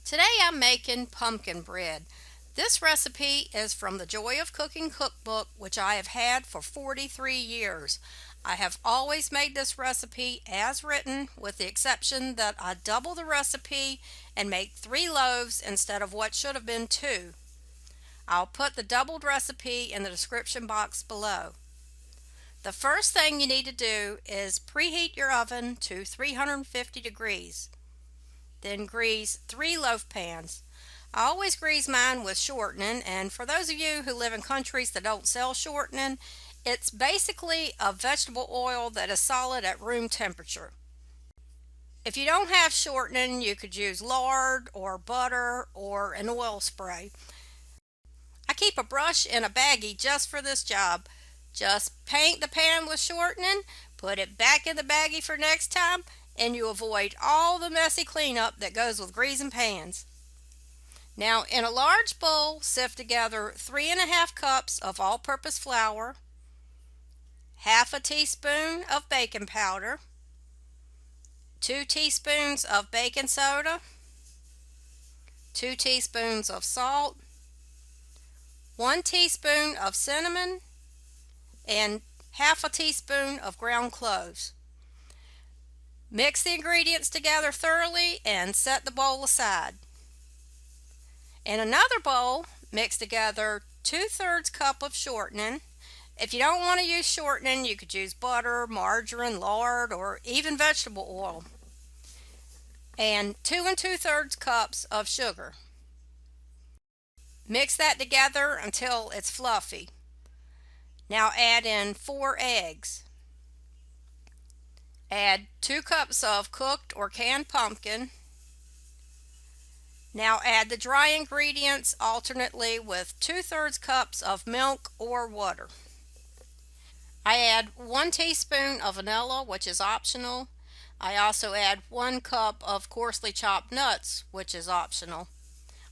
Today I'm making pumpkin bread. This recipe is from the Joy of Cooking cookbook, which I have had for 43 years. I have always made this recipe as written, with the exception that I double the recipe and make 3 loaves instead of what should have been 2. I'll put the doubled recipe in the description box below. The first thing you need to do is preheat your oven to 350 degrees. Then grease 3 loaf pans. I always grease mine with shortening, and for those of you who live in countries that don't sell shortening, it's basically a vegetable oil that is solid at room temperature. If you don't have shortening, you could use lard or butter or an oil spray. I keep a brush in a baggie just for this job. Just paint the pan with shortening, put it back in the baggie for next time, and you avoid all the messy cleanup that goes with greasing pans. Now in a large bowl, sift together 3½ cups of all-purpose flour, half a teaspoon of baking powder, 2 teaspoons of baking soda, 2 teaspoons of salt, 1 teaspoon of cinnamon, and half a teaspoon of ground cloves. Mix the ingredients together thoroughly and set the bowl aside. In another bowl, mix together 2/3 cup of shortening. If you don't want to use shortening, you could use butter, margarine, lard, or even vegetable oil. And 2 2/3 cups of sugar. Mix that together until it's fluffy. Now add in 4 eggs. Add 2 cups of cooked or canned pumpkin. Now add the dry ingredients alternately with 2/3 cups of milk or water. I add 1 teaspoon of vanilla, which is optional. I also add 1 cup of coarsely chopped nuts, which is optional.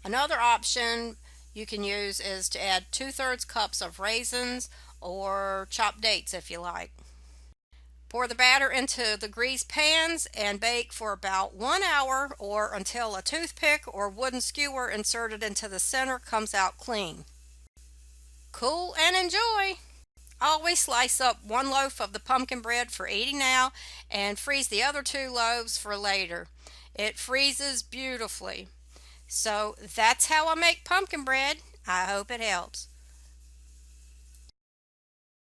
Another option you can use is to add 2/3 cups of raisins or chopped dates if you like. Pour the batter into the greased pans and bake for about 1 hour or until a toothpick or wooden skewer inserted into the center comes out clean. Cool and enjoy! Always slice up 1 loaf of the pumpkin bread for eating now and freeze the other 2 loaves for later. It freezes beautifully. So that's how I make pumpkin bread. I hope it helps.